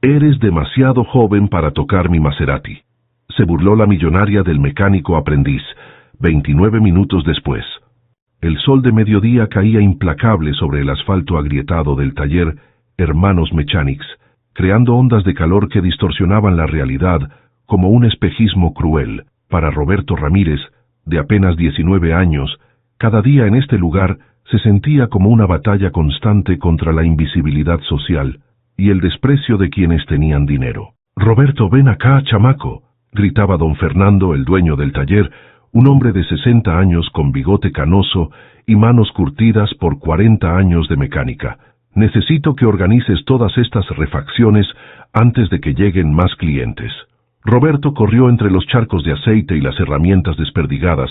«Eres demasiado joven para tocar mi Maserati», se burló la millonaria del mecánico aprendiz, 29 minutos después. El sol de mediodía caía implacable sobre el asfalto agrietado del taller Hermanos Mechanics, creando ondas de calor que distorsionaban la realidad como un espejismo cruel. Para Roberto Ramírez, de apenas 19 años, cada día en este lugar se sentía como una batalla constante contra la invisibilidad social y el desprecio de quienes tenían dinero. «Roberto, ven acá, chamaco», gritaba don Fernando, el dueño del taller, un hombre de 60 años con bigote canoso y manos curtidas por 40 años de mecánica. «Necesito que organices todas estas refacciones antes de que lleguen más clientes». Roberto corrió entre los charcos de aceite y las herramientas desperdigadas,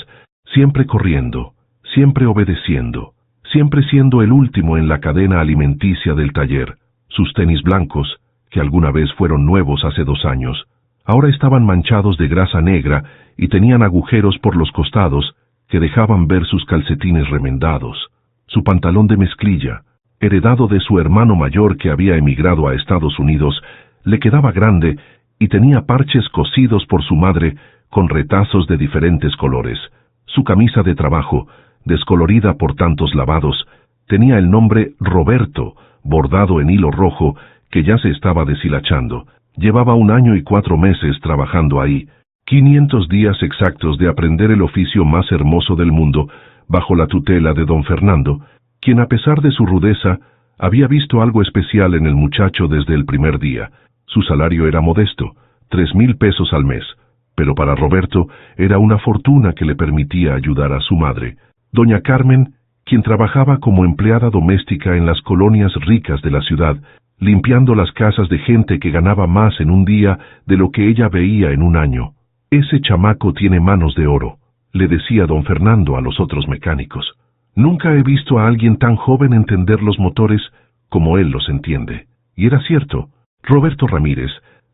siempre corriendo, siempre obedeciendo, siempre siendo el último en la cadena alimenticia del taller. Sus tenis blancos, que alguna vez fueron nuevos hace 2 años, ahora estaban manchados de grasa negra y tenían agujeros por los costados que dejaban ver sus calcetines remendados. Su pantalón de mezclilla, heredado de su hermano mayor que había emigrado a Estados Unidos, le quedaba grande y tenía parches cosidos por su madre con retazos de diferentes colores. Su camisa de trabajo, descolorida por tantos lavados, tenía el nombre Roberto, bordado en hilo rojo, que ya se estaba deshilachando. Llevaba 1 año y 4 meses trabajando ahí, 500 días exactos de aprender el oficio más hermoso del mundo, bajo la tutela de don Fernando, quien a pesar de su rudeza, había visto algo especial en el muchacho desde el primer día. Su salario era modesto, 3,000 pesos al mes, pero para Roberto era una fortuna que le permitía ayudar a su madre, doña Carmen, quien trabajaba como empleada doméstica en las colonias ricas de la ciudad, limpiando las casas de gente que ganaba más en un día de lo que ella veía en un año. «Ese chamaco tiene manos de oro», le decía don Fernando a los otros mecánicos. «Nunca he visto a alguien tan joven entender los motores como él los entiende». Y era cierto. Roberto Ramírez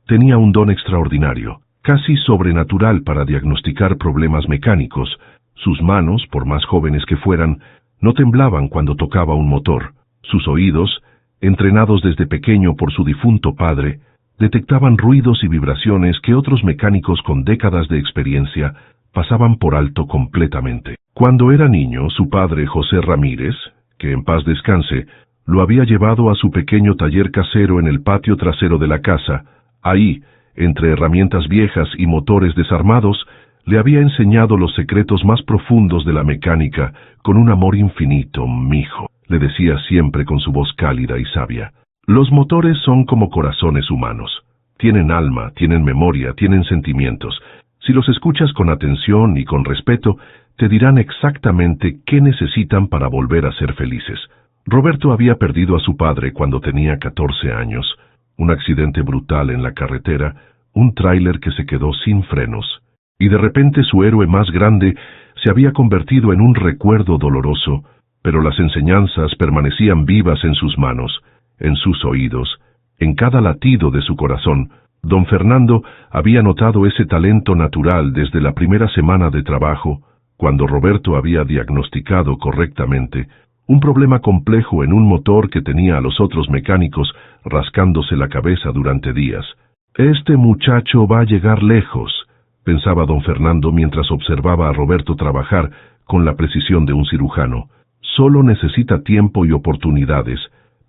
tenía un don extraordinario, casi sobrenatural para diagnosticar problemas mecánicos. Sus manos, por más jóvenes que fueran, no temblaban cuando tocaba un motor. Sus oídos, entrenados desde pequeño por su difunto padre, detectaban ruidos y vibraciones que otros mecánicos con décadas de experiencia pasaban por alto completamente. Cuando era niño, su padre, José Ramírez, que en paz descanse, lo había llevado a su pequeño taller casero en el patio trasero de la casa. Ahí, entre herramientas viejas y motores desarmados, le había enseñado los secretos más profundos de la mecánica con un amor infinito. «Mijo», le decía siempre con su voz cálida y sabia. «Los motores son como corazones humanos. Tienen alma, tienen memoria, tienen sentimientos. Si los escuchas con atención y con respeto, te dirán exactamente qué necesitan para volver a ser felices». Roberto había perdido a su padre cuando tenía 14 años. Un accidente brutal en la carretera, un tráiler que se quedó sin frenos. Y de repente su héroe más grande se había convertido en un recuerdo doloroso, pero las enseñanzas permanecían vivas en sus manos, en sus oídos, en cada latido de su corazón. Don Fernando había notado ese talento natural desde la primera semana de trabajo, cuando Roberto había diagnosticado correctamente un problema complejo en un motor que tenía a los otros mecánicos rascándose la cabeza durante días. «Este muchacho va a llegar lejos», pensaba don Fernando mientras observaba a Roberto trabajar con la precisión de un cirujano. «Solo necesita tiempo y oportunidades»,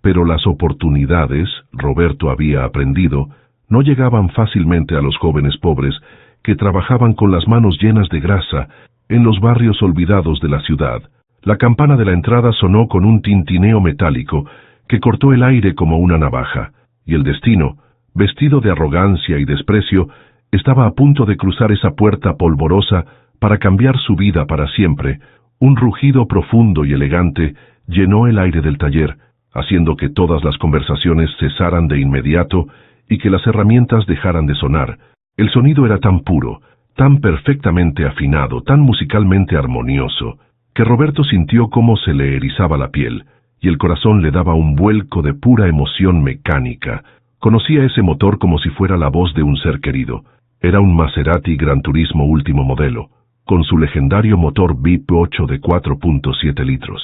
pero las oportunidades, Roberto había aprendido, no llegaban fácilmente a los jóvenes pobres que trabajaban con las manos llenas de grasa en los barrios olvidados de la ciudad. La campana de la entrada sonó con un tintineo metálico que cortó el aire como una navaja, y el destino, vestido de arrogancia y desprecio, estaba a punto de cruzar esa puerta polvorosa para cambiar su vida para siempre. Un rugido profundo y elegante llenó el aire del taller, haciendo que todas las conversaciones cesaran de inmediato y que las herramientas dejaran de sonar. El sonido era tan puro, tan perfectamente afinado, tan musicalmente armonioso, que Roberto sintió cómo se le erizaba la piel, y el corazón le daba un vuelco de pura emoción mecánica. Conocía ese motor como si fuera la voz de un ser querido. Era un Maserati Gran Turismo último modelo, con su legendario motor VIP 8 de 4.7 litros,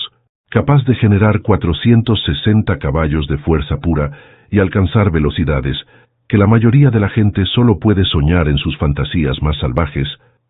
capaz de generar 460 caballos de fuerza pura y alcanzar velocidades que la mayoría de la gente solo puede soñar en sus fantasías más salvajes,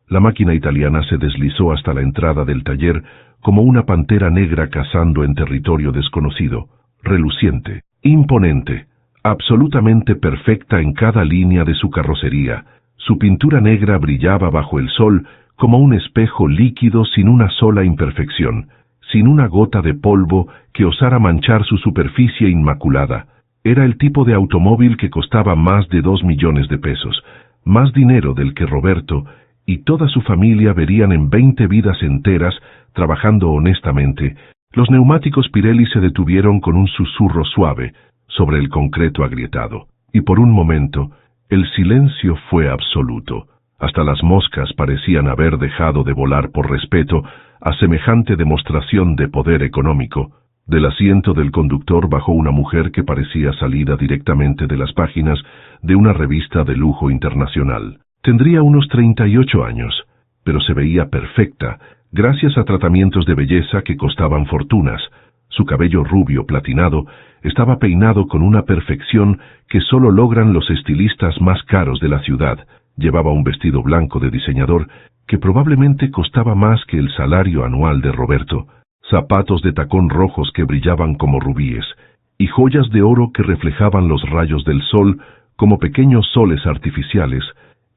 la máquina italiana se deslizó hasta la entrada del taller como una pantera negra cazando en territorio desconocido, reluciente, imponente, absolutamente perfecta en cada línea de su carrocería. Su pintura negra brillaba bajo el sol como un espejo líquido sin una sola imperfección, sin una gota de polvo que osara manchar su superficie inmaculada. Era el tipo de automóvil que costaba más de 2 millones de pesos, más dinero del que Roberto y toda su familia verían en 20 vidas enteras trabajando honestamente. Los neumáticos Pirelli se detuvieron con un susurro suave sobre el concreto agrietado, y por un momento el silencio fue absoluto. Hasta las moscas parecían haber dejado de volar por respeto a semejante demostración de poder económico. Del asiento del conductor bajó una mujer que parecía salida directamente de las páginas de una revista de lujo internacional. Tendría unos 38 años, pero se veía perfecta, gracias a tratamientos de belleza que costaban fortunas. Su cabello rubio platinado estaba peinado con una perfección que solo logran los estilistas más caros de la ciudad. Llevaba un vestido blanco de diseñador que probablemente costaba más que el salario anual de Roberto, zapatos de tacón rojos que brillaban como rubíes, y joyas de oro que reflejaban los rayos del sol como pequeños soles artificiales.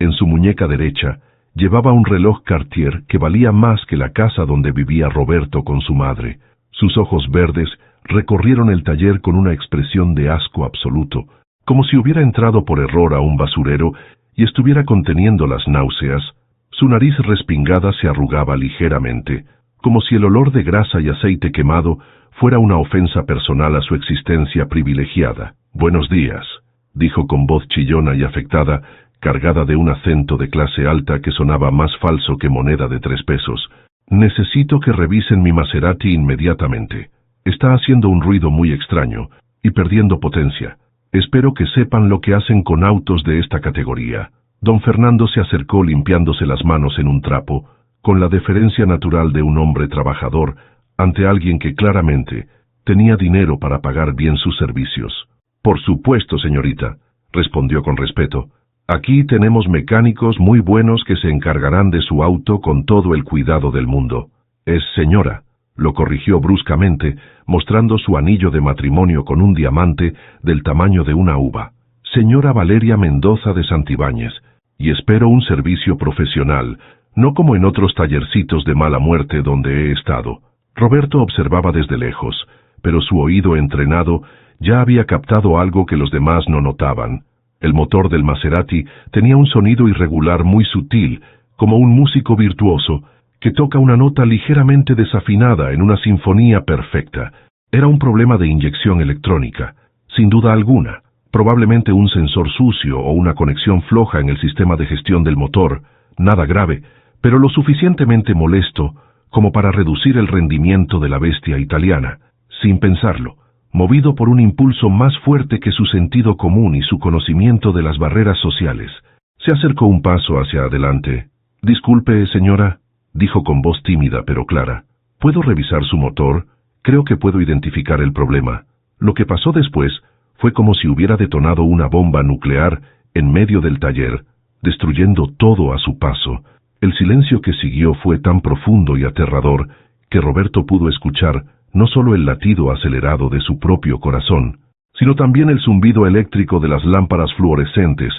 En su muñeca derecha llevaba un reloj Cartier que valía más que la casa donde vivía Roberto con su madre. Sus ojos verdes recorrieron el taller con una expresión de asco absoluto, como si hubiera entrado por error a un basurero y estuviera conteniendo las náuseas. Su nariz respingada se arrugaba ligeramente, como si el olor de grasa y aceite quemado fuera una ofensa personal a su existencia privilegiada. «Buenos días», dijo con voz chillona y afectada, cargada de un acento de clase alta que sonaba más falso que moneda de 3 pesos. «Necesito que revisen mi Maserati inmediatamente. Está haciendo un ruido muy extraño y perdiendo potencia. Espero que sepan lo que hacen con autos de esta categoría». Don Fernando se acercó limpiándose las manos en un trapo, con la deferencia natural de un hombre trabajador ante alguien que claramente tenía dinero para pagar bien sus servicios. «Por supuesto, señorita», respondió con respeto. «Aquí tenemos mecánicos muy buenos que se encargarán de su auto con todo el cuidado del mundo». «Es señora», lo corrigió bruscamente, mostrando su anillo de matrimonio con un diamante del tamaño de una uva. «Señora Valeria Mendoza de Santibáñez, y espero un servicio profesional, no como en otros tallercitos de mala muerte donde he estado». Roberto observaba desde lejos, pero su oído entrenado ya había captado algo que los demás no notaban. El motor del Maserati tenía un sonido irregular muy sutil, como un músico virtuoso que toca una nota ligeramente desafinada en una sinfonía perfecta. Era un problema de inyección electrónica, sin duda alguna, probablemente un sensor sucio o una conexión floja en el sistema de gestión del motor, nada grave, pero lo suficientemente molesto como para reducir el rendimiento de la bestia italiana. Sin pensarlo, movido por un impulso más fuerte que su sentido común y su conocimiento de las barreras sociales, se acercó un paso hacia adelante. «Disculpe, señora», dijo con voz tímida pero clara. «¿Puedo revisar su motor? Creo que puedo identificar el problema». Lo que pasó después fue como si hubiera detonado una bomba nuclear en medio del taller, destruyendo todo a su paso. El silencio que siguió fue tan profundo y aterrador que Roberto pudo escuchar no solo el latido acelerado de su propio corazón, sino también el zumbido eléctrico de las lámparas fluorescentes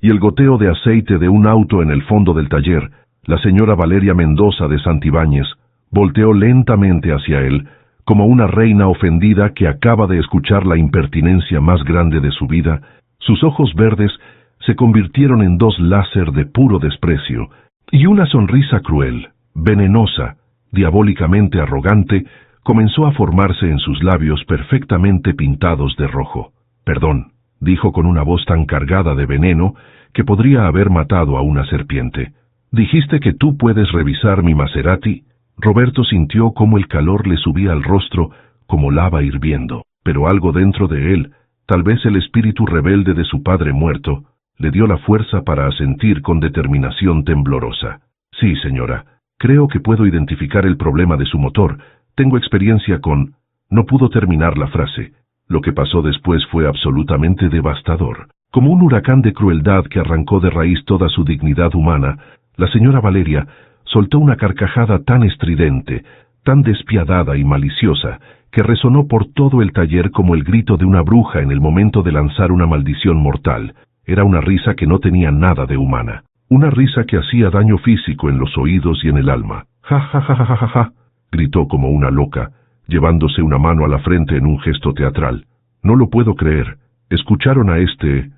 y el goteo de aceite de un auto en el fondo del taller. La señora Valeria Mendoza de Santibáñez volteó lentamente hacia él, como una reina ofendida que acaba de escuchar la impertinencia más grande de su vida. Sus ojos verdes se convirtieron en 2 láser de puro desprecio, y una sonrisa cruel, venenosa, diabólicamente arrogante, comenzó a formarse en sus labios perfectamente pintados de rojo. «Perdón», dijo con una voz tan cargada de veneno que podría haber matado a una serpiente. «¿Dijiste que tú puedes revisar mi Maserati?» Roberto sintió cómo el calor le subía al rostro como lava hirviendo, pero algo dentro de él, tal vez el espíritu rebelde de su padre muerto, le dio la fuerza para asentir con determinación temblorosa. «Sí, señora, creo que puedo identificar el problema de su motor. Tengo experiencia con...». No pudo terminar la frase. Lo que pasó después fue absolutamente devastador. Como un huracán de crueldad que arrancó de raíz toda su dignidad humana, la señora Valeria soltó una carcajada tan estridente, tan despiadada y maliciosa, que resonó por todo el taller como el grito de una bruja en el momento de lanzar una maldición mortal. Era una risa que no tenía nada de humana. Una risa que hacía daño físico en los oídos y en el alma. ¡Ja, ja, ja, ja, ja, ja!, gritó como una loca, llevándose una mano a la frente en un gesto teatral. «No lo puedo creer. ¿Escucharon a este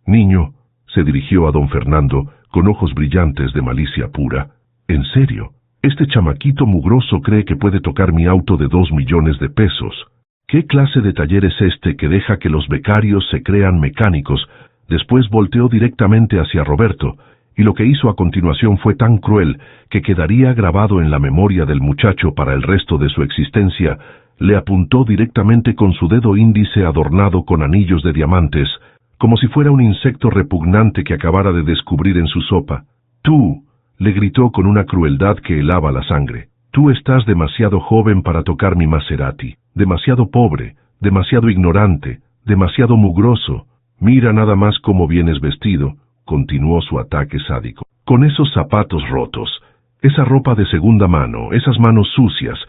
niño?», se dirigió a don Fernando, con ojos brillantes de malicia pura. «¿En serio? Este chamaquito mugroso cree que puede tocar mi auto de 2 millones de pesos. ¿Qué clase de taller es este que deja que los becarios se crean mecánicos?» Después volteó directamente hacia Roberto, y lo que hizo a continuación fue tan cruel que quedaría grabado en la memoria del muchacho para el resto de su existencia. Le apuntó directamente con su dedo índice adornado con anillos de diamantes, como si fuera un insecto repugnante que acabara de descubrir en su sopa. «Tú», le gritó con una crueldad que helaba la sangre, «tú estás demasiado joven para tocar mi Maserati, demasiado pobre, demasiado ignorante, demasiado mugroso. Mira nada más cómo vienes vestido», continuó su ataque sádico. «Con esos zapatos rotos, esa ropa de segunda mano, esas manos sucias.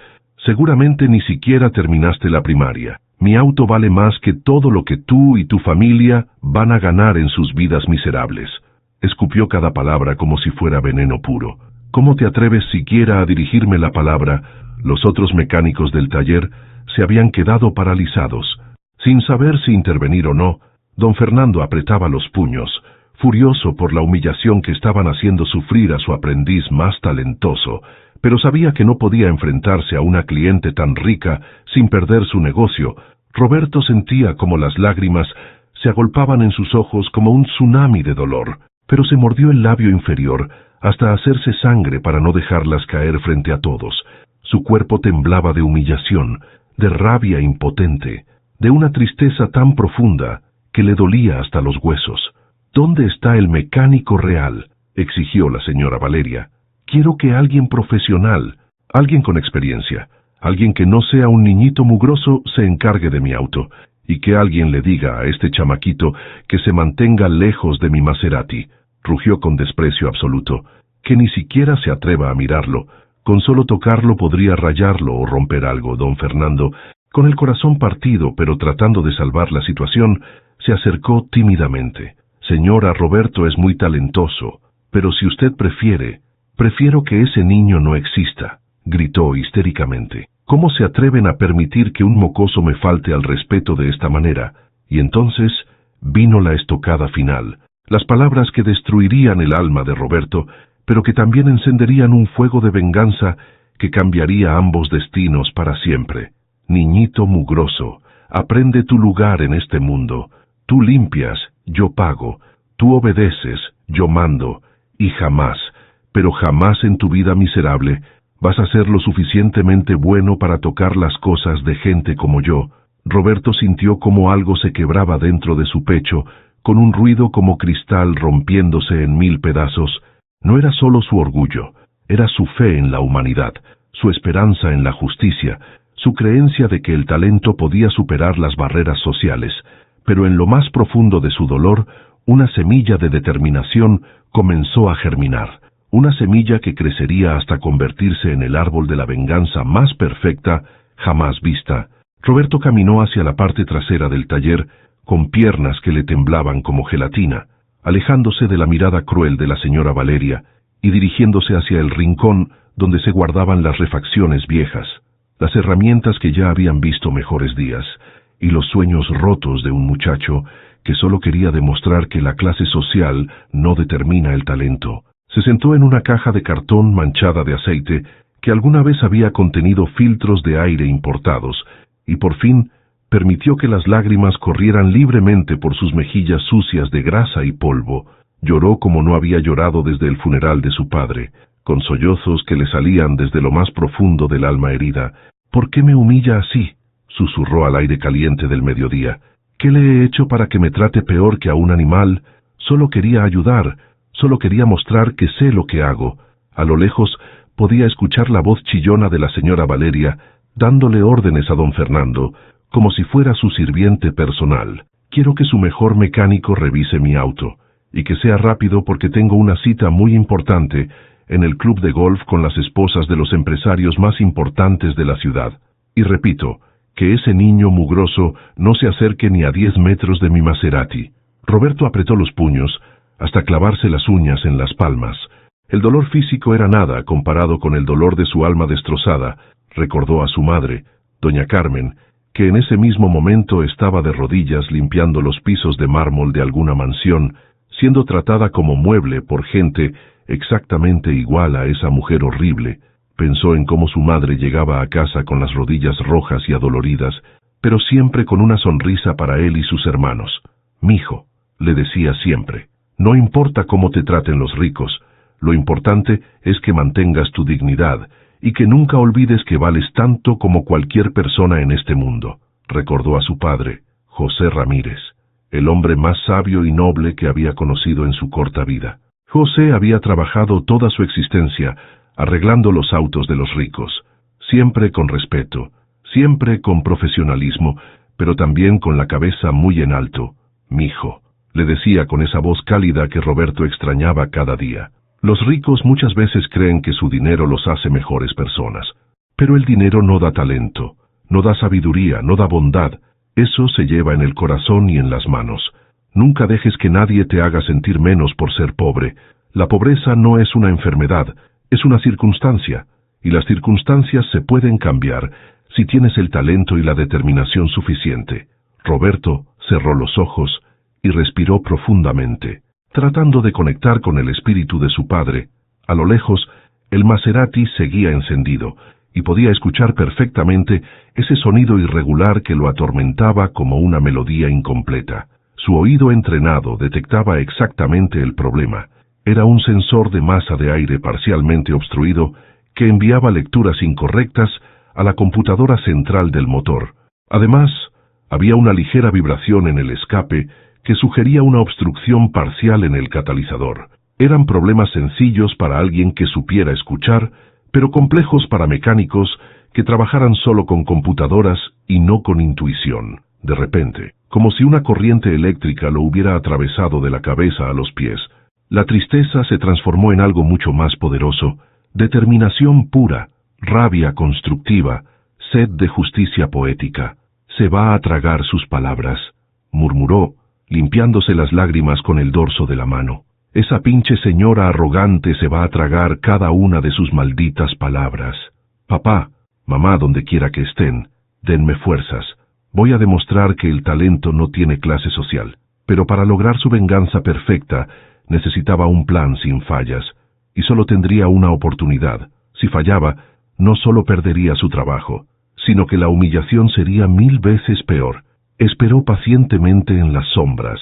Seguramente ni siquiera terminaste la primaria. Mi auto vale más que todo lo que tú y tu familia van a ganar en sus vidas miserables». Escupió cada palabra como si fuera veneno puro. «¿Cómo te atreves siquiera a dirigirme la palabra?». Los otros mecánicos del taller se habían quedado paralizados. Sin saber si intervenir o no, don Fernando apretaba los puños, furioso por la humillación que estaban haciendo sufrir a su aprendiz más talentoso, pero sabía que no podía enfrentarse a una cliente tan rica sin perder su negocio. Roberto sentía como las lágrimas se agolpaban en sus ojos como un tsunami de dolor, pero se mordió el labio inferior hasta hacerse sangre para no dejarlas caer frente a todos. Su cuerpo temblaba de humillación, de rabia impotente, de una tristeza tan profunda que le dolía hasta los huesos. «¿Dónde está el mecánico real?», exigió la señora Valeria. «Quiero que alguien profesional, alguien con experiencia, alguien que no sea un niñito mugroso se encargue de mi auto, y que alguien le diga a este chamaquito que se mantenga lejos de mi Maserati», rugió con desprecio absoluto, «que ni siquiera se atreva a mirarlo. Con solo tocarlo podría rayarlo o romper algo». Don Fernando, con el corazón partido pero tratando de salvar la situación, se acercó tímidamente. «Señora, Roberto es muy talentoso, pero si usted prefiero que ese niño no exista», gritó histéricamente. «¿Cómo se atreven a permitir que un mocoso me falte al respeto de esta manera?». Y entonces vino la estocada final, las palabras que destruirían el alma de Roberto, pero que también encenderían un fuego de venganza que cambiaría ambos destinos para siempre. «Niñito mugroso, aprende tu lugar en este mundo. Tú limpias, yo pago. Tú obedeces, yo mando. Y jamás, pero jamás en tu vida miserable, vas a ser lo suficientemente bueno para tocar las cosas de gente como yo». Roberto sintió como algo se quebraba dentro de su pecho, con un ruido como cristal rompiéndose en 1000 pedazos. No era solo su orgullo, era su fe en la humanidad, su esperanza en la justicia, su creencia de que el talento podía superar las barreras sociales. Pero en lo más profundo de su dolor, una semilla de determinación comenzó a germinar, una semilla que crecería hasta convertirse en el árbol de la venganza más perfecta jamás vista. Roberto caminó hacia la parte trasera del taller, con piernas que le temblaban como gelatina, alejándose de la mirada cruel de la señora Valeria y dirigiéndose hacia el rincón donde se guardaban las refacciones viejas, las herramientas que ya habían visto mejores días, y los sueños rotos de un muchacho que solo quería demostrar que la clase social no determina el talento. Se sentó en una caja de cartón manchada de aceite que alguna vez había contenido filtros de aire importados, y por fin permitió que las lágrimas corrieran libremente por sus mejillas sucias de grasa y polvo. Lloró como no había llorado desde el funeral de su padre, con sollozos que le salían desde lo más profundo del alma herida. «¿Por qué me humilla así?», susurró al aire caliente del mediodía. «¿Qué le he hecho para que me trate peor que a un animal? Solo quería ayudar, solo quería mostrar que sé lo que hago». A lo lejos podía escuchar la voz chillona de la señora Valeria, dándole órdenes a don Fernando, como si fuera su sirviente personal. Quiero que su mejor mecánico revise mi auto, y que sea rápido porque tengo una cita muy importante en el club de golf con las esposas de los empresarios más importantes de la ciudad. Y repito, que ese niño mugroso no se acerque ni a 10 metros de mi Maserati. Roberto apretó los puños hasta clavarse las uñas en las palmas. El dolor físico era nada comparado con el dolor de su alma destrozada. Recordó a su madre, doña Carmen, que en ese mismo momento estaba de rodillas limpiando los pisos de mármol de alguna mansión, siendo tratada como mueble por gente exactamente igual a esa mujer horrible. Pensó en cómo su madre llegaba a casa con las rodillas rojas y adoloridas, pero siempre con una sonrisa para él y sus hermanos. «Mijo», le decía siempre, «no importa cómo te traten los ricos, lo importante es que mantengas tu dignidad y que nunca olvides que vales tanto como cualquier persona en este mundo», recordó a su padre, José Ramírez, el hombre más sabio y noble que había conocido en su corta vida. José había trabajado toda su existencia arreglando los autos de los ricos, siempre con respeto, siempre con profesionalismo, pero también con la cabeza muy en alto. «Mijo», le decía con esa voz cálida que Roberto extrañaba cada día. Los ricos muchas veces creen que su dinero los hace mejores personas, pero el dinero no da talento, no da sabiduría, no da bondad. Eso se lleva en el corazón y en las manos. Nunca dejes que nadie te haga sentir menos por ser pobre. La pobreza no es una enfermedad, es una circunstancia, y las circunstancias se pueden cambiar si tienes el talento y la determinación suficiente. Roberto cerró los ojos y respiró profundamente, tratando de conectar con el espíritu de su padre. A lo lejos, el Maserati seguía encendido, y podía escuchar perfectamente ese sonido irregular que lo atormentaba como una melodía incompleta. Su oído entrenado detectaba exactamente el problema. Era un sensor de masa de aire parcialmente obstruido que enviaba lecturas incorrectas a la computadora central del motor. Además, había una ligera vibración en el escape que sugería una obstrucción parcial en el catalizador. Eran problemas sencillos para alguien que supiera escuchar, pero complejos para mecánicos que trabajaran solo con computadoras y no con intuición. De repente, como si una corriente eléctrica lo hubiera atravesado de la cabeza a los pies, la tristeza se transformó en algo mucho más poderoso, determinación pura, rabia constructiva, sed de justicia poética. «Se va a tragar sus palabras», murmuró, limpiándose las lágrimas con el dorso de la mano. «Esa pinche señora arrogante se va a tragar cada una de sus malditas palabras. Papá, mamá, donde quiera que estén, denme fuerzas. Voy a demostrar que el talento no tiene clase social». Pero para lograr su venganza perfecta, necesitaba un plan sin fallas, y solo tendría una oportunidad. Si fallaba, no solo perdería su trabajo, sino que la humillación sería 1000 veces peor. Esperó pacientemente en las sombras,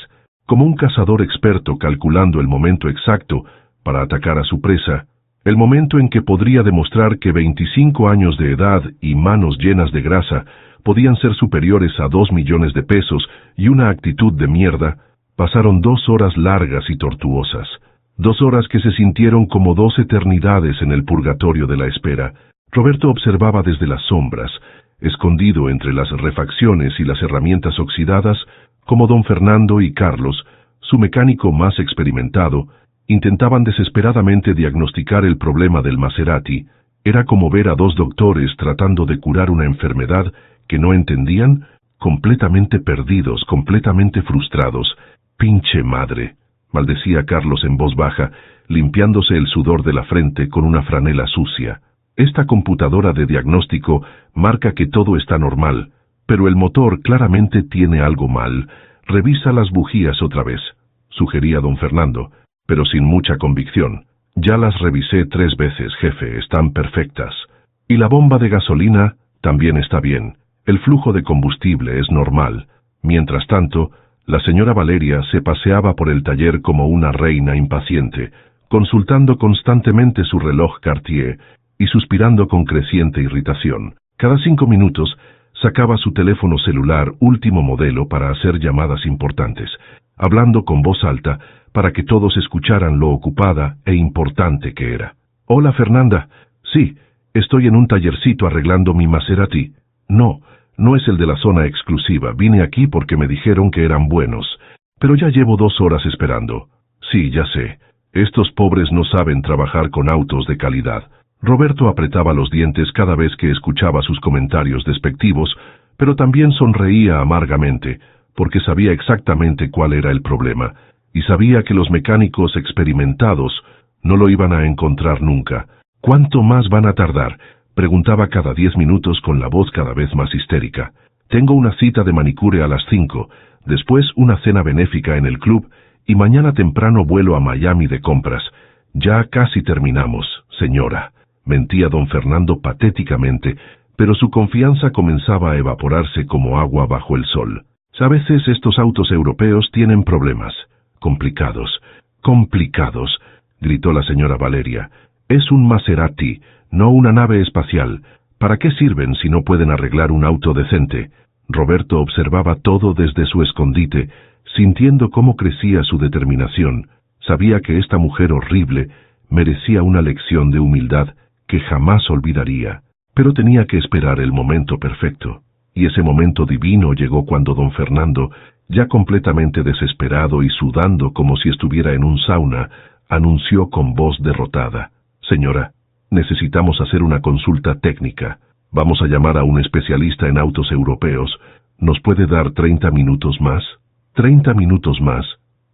como un cazador experto calculando el momento exacto para atacar a su presa, el momento en que podría demostrar que 25 años de edad y manos llenas de grasa podían ser superiores a 2 millones de pesos y una actitud de mierda. Pasaron 2 horas largas y tortuosas, 2 horas que se sintieron como 2 eternidades en el purgatorio de la espera. Roberto observaba desde las sombras, escondido entre las refacciones y las herramientas oxidadas, como don Fernando y Carlos, su mecánico más experimentado, intentaban desesperadamente diagnosticar el problema del Maserati. Era como ver a 2 doctores tratando de curar una enfermedad que no entendían, completamente perdidos, completamente frustrados. «Pinche madre», maldecía Carlos en voz baja, limpiándose el sudor de la frente con una franela sucia. «Esta computadora de diagnóstico marca que todo está normal, pero el motor claramente tiene algo mal. Revisa las bujías otra vez», sugería don Fernando, pero sin mucha convicción. «Ya las revisé 3 veces, jefe, están perfectas. Y la bomba de gasolina también está bien. El flujo de combustible es normal». Mientras tanto, la señora Valeria se paseaba por el taller como una reina impaciente, consultando constantemente su reloj Cartier y suspirando con creciente irritación. Cada 5 minutos sacaba su teléfono celular último modelo para hacer llamadas importantes, hablando con voz alta para que todos escucharan lo ocupada e importante que era. «Hola, Fernanda. Sí, estoy en un tallercito arreglando mi Maserati». «No, No es el de la zona exclusiva. Vine aquí porque me dijeron que eran buenos. Pero ya llevo 2 horas esperando. Sí, ya sé. Estos pobres no saben trabajar con autos de calidad. Roberto apretaba los dientes cada vez que escuchaba sus comentarios despectivos, pero también sonreía amargamente, porque sabía exactamente cuál era el problema, y sabía que los mecánicos experimentados no lo iban a encontrar nunca. ¿Cuánto más van a tardar?, preguntaba cada 10 minutos con la voz cada vez más histérica. Tengo una cita de manicure a las 5, después una cena benéfica en el club, y mañana temprano vuelo a Miami de compras. Ya casi terminamos, señora. Mentía don Fernando patéticamente, pero su confianza comenzaba a evaporarse como agua bajo el sol. A veces estos autos europeos tienen problemas. Complicados, complicados, gritó la señora Valeria. Es un Maserati, no una nave espacial. ¿Para qué sirven si no pueden arreglar un auto decente? Roberto observaba todo desde su escondite, sintiendo cómo crecía su determinación. Sabía que esta mujer horrible merecía una lección de humildad que jamás olvidaría, pero tenía que esperar el momento perfecto. Y ese momento divino llegó cuando don Fernando, ya completamente desesperado y sudando como si estuviera en un sauna, anunció con voz derrotada: «Señora, necesitamos hacer una consulta técnica. Vamos a llamar a un especialista en autos europeos. ¿Nos puede dar 30 minutos más?» «¿30 minutos más?»,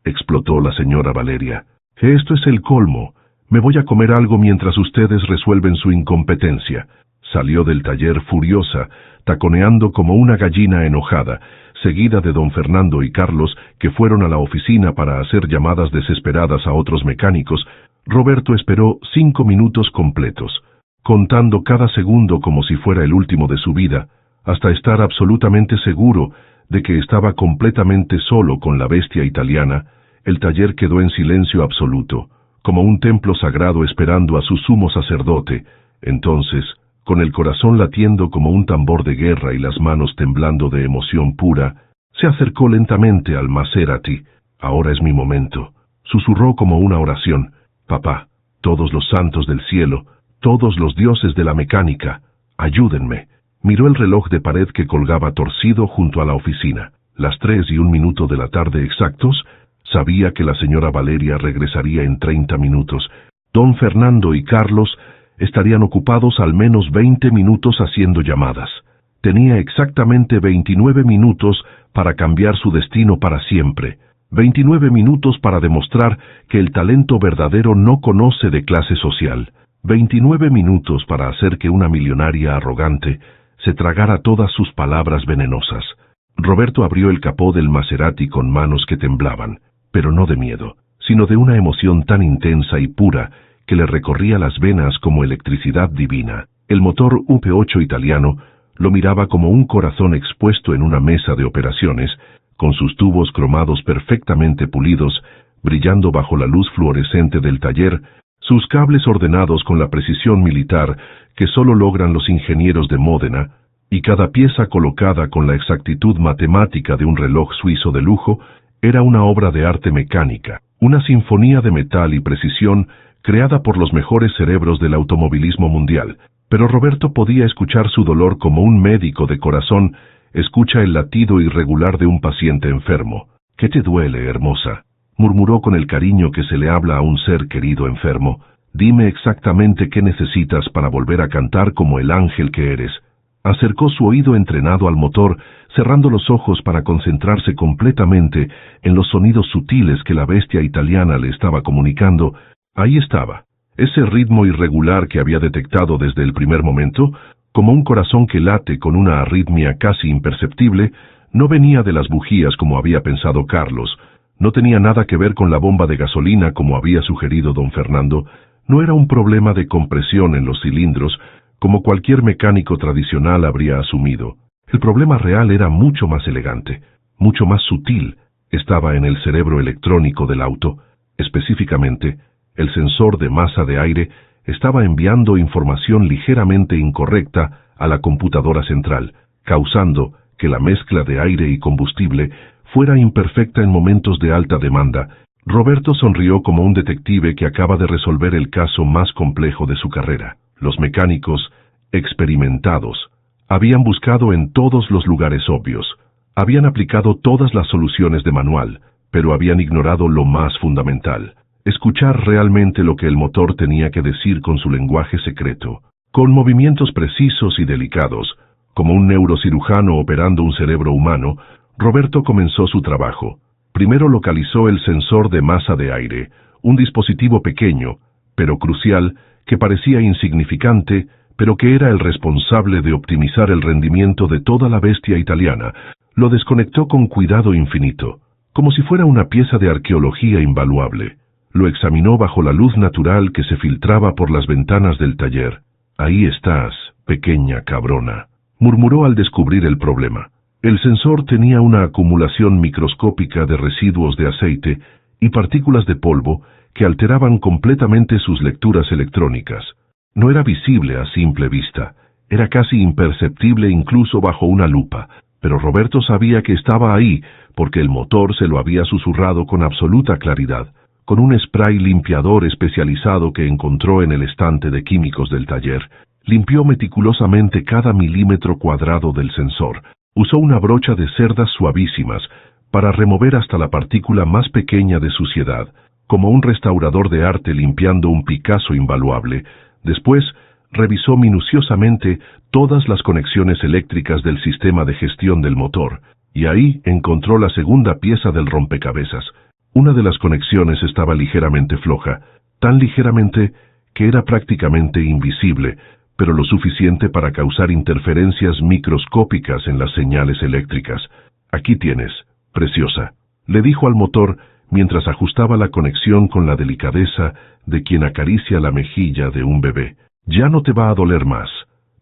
explotó la señora Valeria. «Esto es el colmo. Me voy a comer algo mientras ustedes resuelven su incompetencia». Salió del taller furiosa, taconeando como una gallina enojada, seguida de don Fernando y Carlos, que fueron a la oficina para hacer llamadas desesperadas a otros mecánicos. Roberto esperó 5 minutos completos, contando cada segundo como si fuera el último de su vida, hasta estar absolutamente seguro de que estaba completamente solo con la bestia italiana. El taller quedó en silencio absoluto, como un templo sagrado esperando a su sumo sacerdote. Entonces, con el corazón latiendo como un tambor de guerra y las manos temblando de emoción pura, se acercó lentamente al Maserati. «Ahora es mi momento», susurró como una oración. «Papá, todos los santos del cielo, todos los dioses de la mecánica, ayúdenme». Miró el reloj de pared que colgaba torcido junto a la oficina. Las 3:01 de la tarde exactos. Sabía que la señora Valeria regresaría en 30 minutos. Don Fernando y Carlos estarían ocupados al menos 20 minutos haciendo llamadas. Tenía exactamente 29 minutos para cambiar su destino para siempre. 29 minutos para demostrar que el talento verdadero no conoce de clase social. 29 minutos para hacer que una millonaria arrogante se tragara todas sus palabras venenosas. Roberto abrió el capó del Maserati con manos que temblaban, pero no de miedo, sino de una emoción tan intensa y pura que le recorría las venas como electricidad divina. El motor V8 italiano lo miraba como un corazón expuesto en una mesa de operaciones, con sus tubos cromados perfectamente pulidos, brillando bajo la luz fluorescente del taller, sus cables ordenados con la precisión militar que solo logran los ingenieros de Módena, y cada pieza colocada con la exactitud matemática de un reloj suizo de lujo. Era una obra de arte mecánica, una sinfonía de metal y precisión creada por los mejores cerebros del automovilismo mundial. Pero Roberto podía escuchar su dolor como un médico de corazón escucha el latido irregular de un paciente enfermo. «¿Qué te duele, hermosa?», murmuró con el cariño que se le habla a un ser querido enfermo. «Dime exactamente qué necesitas para volver a cantar como el ángel que eres». Acercó su oído entrenado al motor, cerrando los ojos para concentrarse completamente en los sonidos sutiles que la bestia italiana le estaba comunicando. Ahí estaba, ese ritmo irregular que había detectado desde el primer momento, como un corazón que late con una arritmia casi imperceptible. No venía de las bujías como había pensado Carlos, no tenía nada que ver con la bomba de gasolina como había sugerido don Fernando, no era un problema de compresión en los cilindros, como cualquier mecánico tradicional habría asumido. El problema real era mucho más elegante, mucho más sutil. Estaba en el cerebro electrónico del auto. Específicamente, el sensor de masa de aire estaba enviando información ligeramente incorrecta a la computadora central, causando que la mezcla de aire y combustible fuera imperfecta en momentos de alta demanda. Roberto sonrió como un detective que acaba de resolver el caso más complejo de su carrera. Los mecánicos experimentados Habían buscado en todos los lugares obvios. Habían aplicado todas las soluciones de manual, pero habían ignorado lo más fundamental: escuchar realmente lo que el motor tenía que decir con su lenguaje secreto. Con movimientos precisos y delicados, como un neurocirujano operando un cerebro humano, Roberto comenzó su trabajo. Primero localizó el sensor de masa de aire, un dispositivo pequeño, pero crucial, que parecía insignificante, pero que era el responsable de optimizar el rendimiento de toda la bestia italiana. Lo desconectó con cuidado infinito, como si fuera una pieza de arqueología invaluable. Lo examinó bajo la luz natural que se filtraba por las ventanas del taller. «Ahí estás, pequeña cabrona», murmuró al descubrir el problema. El sensor tenía una acumulación microscópica de residuos de aceite y partículas de polvo que alteraban completamente sus lecturas electrónicas. No era visible a simple vista, era casi imperceptible incluso bajo una lupa, pero Roberto sabía que estaba ahí porque el motor se lo había susurrado con absoluta claridad, con un spray limpiador especializado que encontró en el estante de químicos del taller. Limpió meticulosamente cada milímetro cuadrado del sensor. Usó una brocha de cerdas suavísimas para remover hasta la partícula más pequeña de suciedad, como un restaurador de arte limpiando un Picasso invaluable. Después, revisó minuciosamente todas las conexiones eléctricas del sistema de gestión del motor, y ahí encontró la segunda pieza del rompecabezas. Una de las conexiones estaba ligeramente floja, tan ligeramente que era prácticamente invisible, pero lo suficiente para causar interferencias microscópicas en las señales eléctricas. «Aquí tienes, preciosa», le dijo al motor mientras ajustaba la conexión con la delicadeza de quien acaricia la mejilla de un bebé. «Ya no te va a doler más»,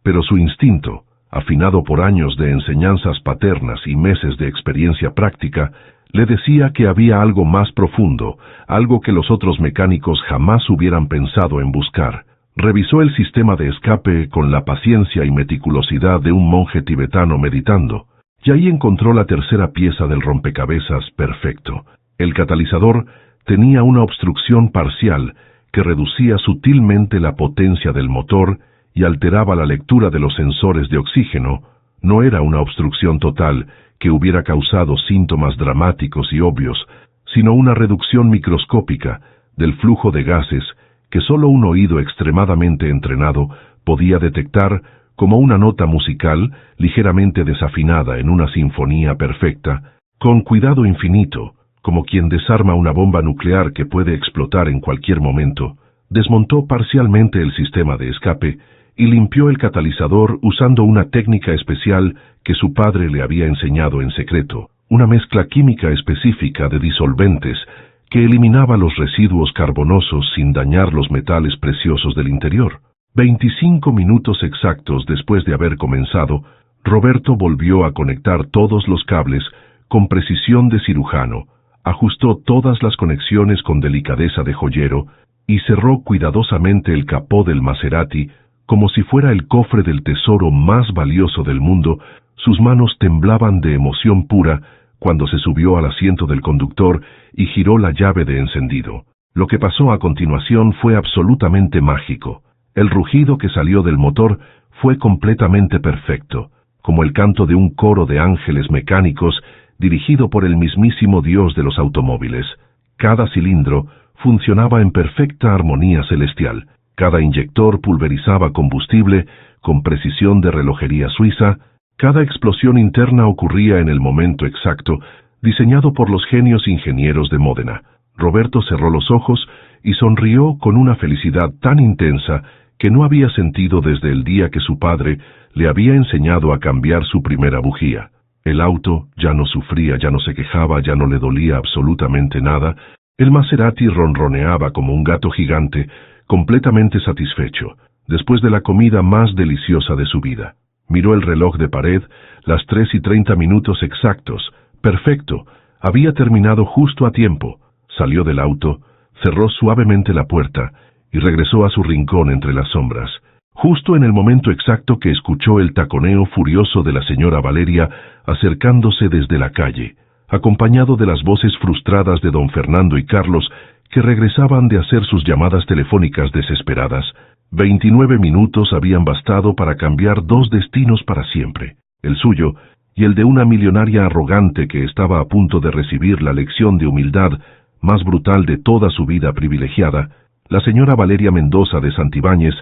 pero su instinto, afinado por años de enseñanzas paternas y meses de experiencia práctica, le decía que había algo más profundo, algo que los otros mecánicos jamás hubieran pensado en buscar. Revisó el sistema de escape con la paciencia y meticulosidad de un monje tibetano meditando, y ahí encontró la tercera pieza del rompecabezas perfecto. El catalizador tenía una obstrucción parcial que reducía sutilmente la potencia del motor y alteraba la lectura de los sensores de oxígeno. No era una obstrucción total que hubiera causado síntomas dramáticos y obvios, sino una reducción microscópica del flujo de gases que solo un oído extremadamente entrenado podía detectar como una nota musical ligeramente desafinada en una sinfonía perfecta. Con cuidado infinito, como quien desarma una bomba nuclear que puede explotar en cualquier momento, desmontó parcialmente el sistema de escape y limpió el catalizador usando una técnica especial que su padre le había enseñado en secreto, una mezcla química específica de disolventes que eliminaba los residuos carbonosos sin dañar los metales preciosos del interior. 25 minutos exactos después de haber comenzado, Roberto volvió a conectar todos los cables con precisión de cirujano, ajustó todas las conexiones con delicadeza de joyero y cerró cuidadosamente el capó del Maserati como si fuera el cofre del tesoro más valioso del mundo. Sus manos temblaban de emoción pura cuando se subió al asiento del conductor y giró la llave de encendido. Lo que pasó a continuación fue absolutamente mágico. El rugido que salió del motor fue completamente perfecto, como el canto de un coro de ángeles mecánicos dirigido por el mismísimo Dios de los automóviles. Cada cilindro funcionaba en perfecta armonía celestial. Cada inyector pulverizaba combustible con precisión de relojería suiza. Cada explosión interna ocurría en el momento exacto, diseñado por los genios ingenieros de Módena. Roberto cerró los ojos y sonrió con una felicidad tan intensa que no había sentido desde el día que su padre le había enseñado a cambiar su primera bujía. El auto ya no sufría, ya no se quejaba, ya no le dolía absolutamente nada. El Maserati ronroneaba como un gato gigante, completamente satisfecho, después de la comida más deliciosa de su vida. Miró el reloj de pared, las 3:30 exactos. Perfecto, había terminado justo a tiempo. Salió del auto, cerró suavemente la puerta y regresó a su rincón entre las sombras. Justo en el momento exacto que escuchó el taconeo furioso de la señora Valeria acercándose desde la calle, acompañado de las voces frustradas de don Fernando y Carlos, que regresaban de hacer sus llamadas telefónicas desesperadas. 29 minutos habían bastado para cambiar dos destinos para siempre, el suyo y el de una millonaria arrogante que estaba a punto de recibir la lección de humildad más brutal de toda su vida privilegiada. La señora Valeria Mendoza de Santibáñez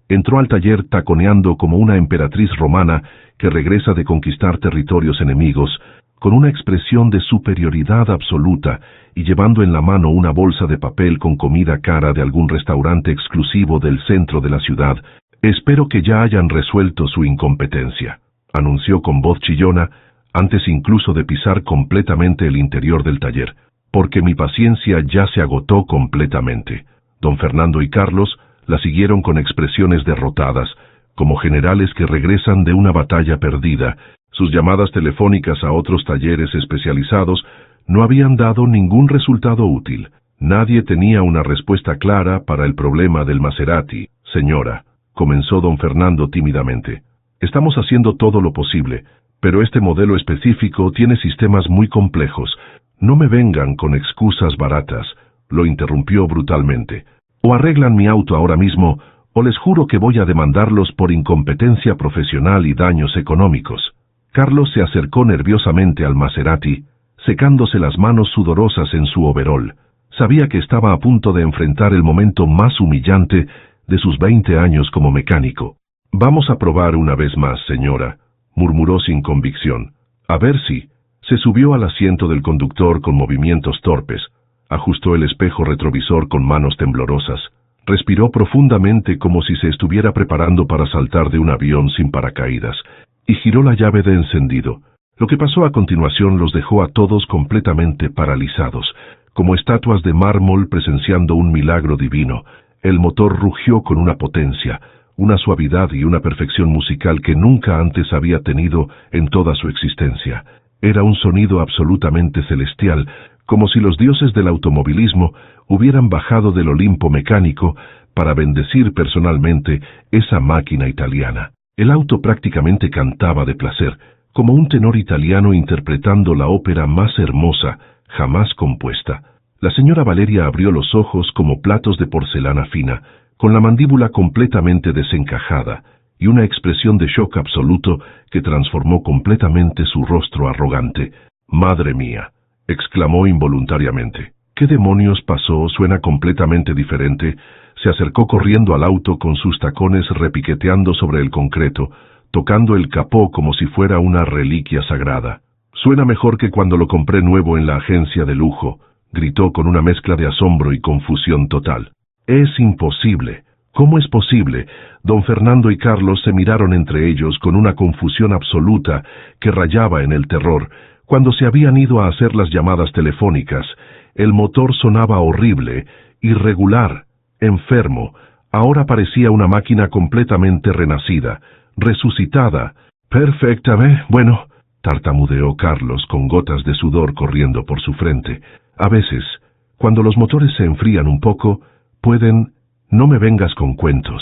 entró al taller taconeando como una emperatriz romana que regresa de conquistar territorios enemigos, con una expresión de superioridad absoluta y llevando en la mano una bolsa de papel con comida cara de algún restaurante exclusivo del centro de la ciudad. «Espero que ya hayan resuelto su incompetencia», anunció con voz chillona, antes incluso de pisar completamente el interior del taller, «porque mi paciencia ya se agotó completamente». Don Fernando y Carlos la siguieron con expresiones derrotadas, como generales que regresan de una batalla perdida. Sus llamadas telefónicas a otros talleres especializados no habían dado ningún resultado útil. Nadie tenía una respuesta clara para el problema del Maserati. «Señora», comenzó don Fernando tímidamente, «estamos haciendo todo lo posible, pero este modelo específico tiene sistemas muy complejos. No me vengan con excusas baratas», lo interrumpió brutalmente. «O arreglan mi auto ahora mismo, o les juro que voy a demandarlos por incompetencia profesional y daños económicos». Carlos se acercó nerviosamente al Maserati, secándose las manos sudorosas en su overol. Sabía que estaba a punto de enfrentar el momento más humillante de sus 20 años como mecánico. «Vamos a probar una vez más, señora», murmuró sin convicción. «A ver si». Se subió al asiento del conductor con movimientos torpes, ajustó el espejo retrovisor con manos temblorosas, respiró profundamente como si se estuviera preparando para saltar de un avión sin paracaídas, y giró la llave de encendido. Lo que pasó a continuación los dejó a todos completamente paralizados, como estatuas de mármol presenciando un milagro divino. El motor rugió con una potencia, una suavidad y una perfección musical que nunca antes había tenido en toda su existencia. Era un sonido absolutamente celestial, como si los dioses del automovilismo hubieran bajado del Olimpo mecánico para bendecir personalmente esa máquina italiana. El auto prácticamente cantaba de placer, como un tenor italiano interpretando la ópera más hermosa jamás compuesta. La señora Valeria abrió los ojos como platos de porcelana fina, con la mandíbula completamente desencajada, y una expresión de shock absoluto que transformó completamente su rostro arrogante. «Madre mía», exclamó involuntariamente. «¿Qué demonios pasó? Suena completamente diferente». Se acercó corriendo al auto con sus tacones repiqueteando sobre el concreto, tocando el capó como si fuera una reliquia sagrada. «Suena mejor que cuando lo compré nuevo en la agencia de lujo», gritó con una mezcla de asombro y confusión total. «Es imposible». «¿Cómo es posible?» Don Fernando y Carlos se miraron entre ellos con una confusión absoluta que rayaba en el terror. Cuando se habían ido a hacer las llamadas telefónicas, el motor sonaba horrible, irregular, enfermo. Ahora parecía una máquina completamente renacida, resucitada. «Perfectamente, bueno», tartamudeó Carlos con gotas de sudor corriendo por su frente. «A veces, cuando los motores se enfrían un poco, pueden...» «No me vengas con cuentos»,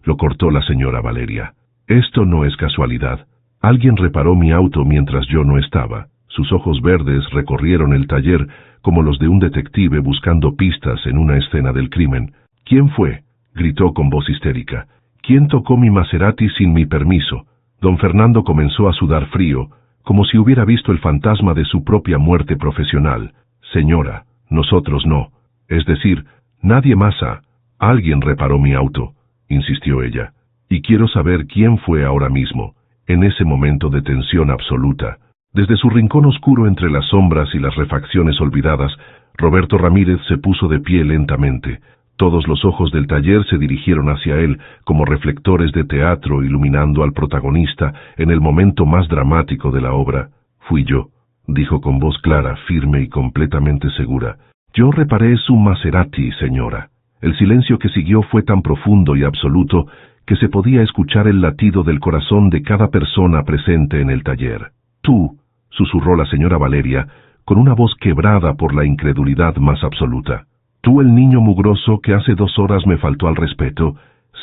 lo cortó la señora Valeria. «Esto no es casualidad. Alguien reparó mi auto mientras yo no estaba». Sus ojos verdes recorrieron el taller como los de un detective buscando pistas en una escena del crimen. «¿Quién fue?», gritó con voz histérica. «¿Quién tocó mi Maserati sin mi permiso?». Don Fernando comenzó a sudar frío, como si hubiera visto el fantasma de su propia muerte profesional. «Señora, nosotros no. Es decir, nadie más ha... Alguien reparó mi auto», insistió ella. «Y quiero saber quién fue ahora mismo», en ese momento de tensión absoluta. Desde su rincón oscuro entre las sombras y las refacciones olvidadas, Roberto Ramírez se puso de pie lentamente. Todos los ojos del taller se dirigieron hacia él como reflectores de teatro iluminando al protagonista en el momento más dramático de la obra. «Fui yo», dijo con voz clara, firme y completamente segura. «Yo reparé su Maserati, señora». El silencio que siguió fue tan profundo y absoluto que se podía escuchar el latido del corazón de cada persona presente en el taller. «Tú», susurró la señora Valeria, con una voz quebrada por la incredulidad más absoluta. «¿Tú el niño mugroso que hace 2 horas me faltó al respeto?»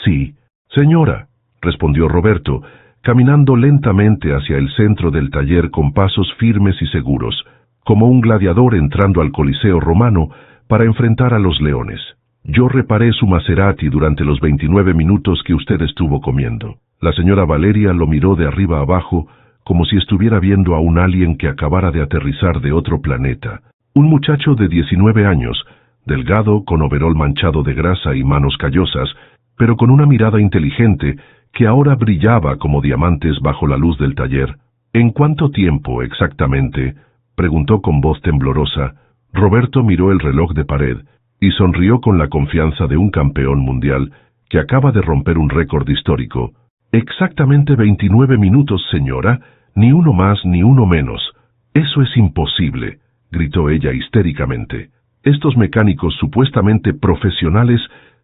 «Sí». «Señora», respondió Roberto, caminando lentamente hacia el centro del taller con pasos firmes y seguros, como un gladiador entrando al Coliseo romano para enfrentar a los leones. Yo reparé su Maserati durante los 29 minutos que usted estuvo comiendo. La señora Valeria lo miró de arriba abajo, como si estuviera viendo a un alien que acabara de aterrizar de otro planeta. Un muchacho de 19 años, delgado, con overol manchado de grasa y manos callosas, pero con una mirada inteligente que ahora brillaba como diamantes bajo la luz del taller. ¿En cuánto tiempo, exactamente?, preguntó con voz temblorosa. Roberto miró el reloj de pared y sonrió con la confianza de un campeón mundial que acaba de romper un récord histórico. Exactamente 29 minutos, señora, ni uno más ni uno menos. Eso es imposible, gritó ella histéricamente. Estos mecánicos supuestamente profesionales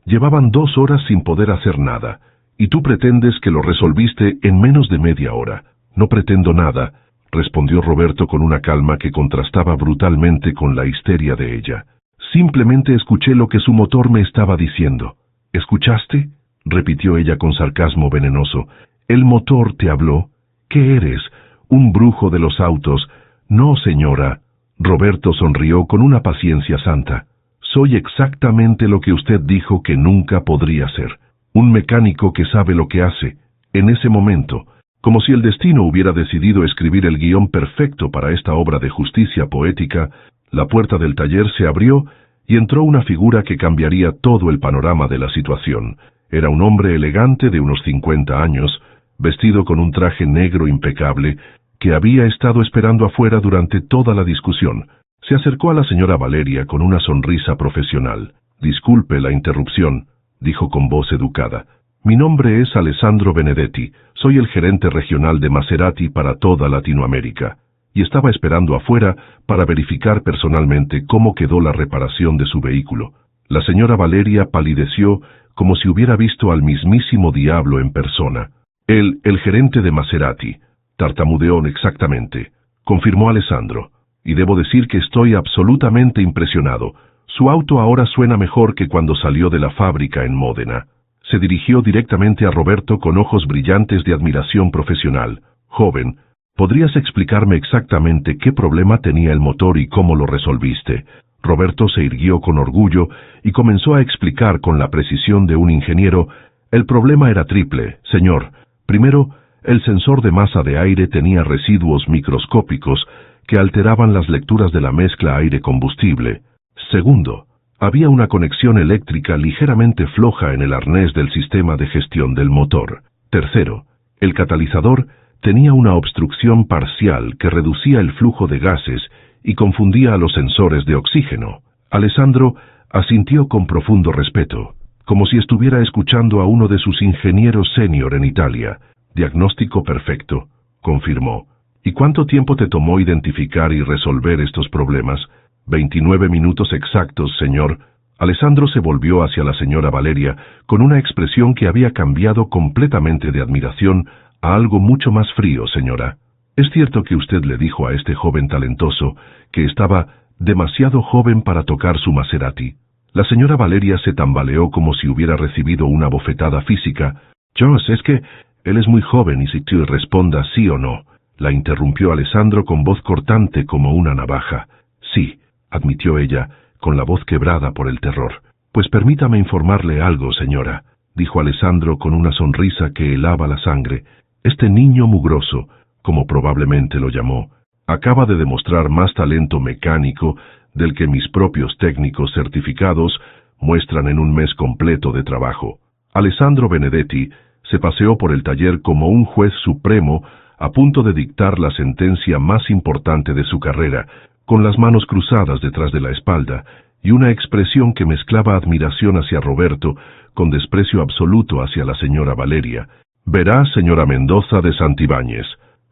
llevaban 2 horas sin poder hacer nada, y tú pretendes que lo resolviste en menos de media hora. No pretendo nada, respondió Roberto con una calma que contrastaba brutalmente con la histeria de ella. Simplemente escuché lo que su motor me estaba diciendo. ¿Escuchaste?, repitió ella con sarcasmo venenoso. ¿El motor te habló? ¿Qué eres? ¿Un brujo de los autos? No, señora. Roberto sonrió con una paciencia santa. Soy exactamente lo que usted dijo que nunca podría ser. Un mecánico que sabe lo que hace. En ese momento, como si el destino hubiera decidido escribir el guión perfecto para esta obra de justicia poética, la puerta del taller se abrió y entró una figura que cambiaría todo el panorama de la situación. Era un hombre elegante de unos 50 años, vestido con un traje negro impecable, que había estado esperando afuera durante toda la discusión. Se acercó a la señora Valeria con una sonrisa profesional. «Disculpe la interrupción», dijo con voz educada. «Mi nombre es Alessandro Benedetti, soy el gerente regional de Maserati para toda Latinoamérica, y estaba esperando afuera para verificar personalmente cómo quedó la reparación de su vehículo». La señora Valeria palideció como si hubiera visto al mismísimo diablo en persona. «El gerente de Maserati», tartamudeó exactamente, confirmó Alessandro, «y debo decir que estoy absolutamente impresionado. Su auto ahora suena mejor que cuando salió de la fábrica en Módena». Se dirigió directamente a Roberto con ojos brillantes de admiración profesional. «Joven, ¿podrías explicarme exactamente qué problema tenía el motor y cómo lo resolviste?». Roberto se irguió con orgullo y comenzó a explicar con la precisión de un ingeniero. «El problema era triple, señor. Primero, el sensor de masa de aire tenía residuos microscópicos que alteraban las lecturas de la mezcla aire-combustible. Segundo, había una conexión eléctrica ligeramente floja en el arnés del sistema de gestión del motor. Tercero, el catalizador tenía una obstrucción parcial que reducía el flujo de gases y confundía a los sensores de oxígeno». Alessandro asintió con profundo respeto, como si estuviera escuchando a uno de sus ingenieros senior en Italia. «Diagnóstico perfecto», confirmó. «¿Y cuánto tiempo te tomó identificar y resolver estos problemas?». 29 minutos exactos, señor». Alessandro se volvió hacia la señora Valeria con una expresión que había cambiado completamente de admiración a algo mucho más frío. «Señora, ¿es cierto que usted le dijo a este joven talentoso que estaba demasiado joven para tocar su Maserati?». La señora Valeria se tambaleó como si hubiera recibido una bofetada física. «Jos, es que él es muy joven y si tú responda sí o no», la interrumpió Alessandro con voz cortante como una navaja. «Sí», admitió ella, con la voz quebrada por el terror. «Pues permítame informarle algo, señora», dijo Alessandro con una sonrisa que helaba la sangre. «Este niño mugroso, como probablemente lo llamó, acaba de demostrar más talento mecánico del que mis propios técnicos certificados muestran en un mes completo de trabajo». Alessandro Benedetti se paseó por el taller como un juez supremo a punto de dictar la sentencia más importante de su carrera, con las manos cruzadas detrás de la espalda y una expresión que mezclaba admiración hacia Roberto con desprecio absoluto hacia la señora Valeria. «Verá, señora Mendoza de Santibáñez»,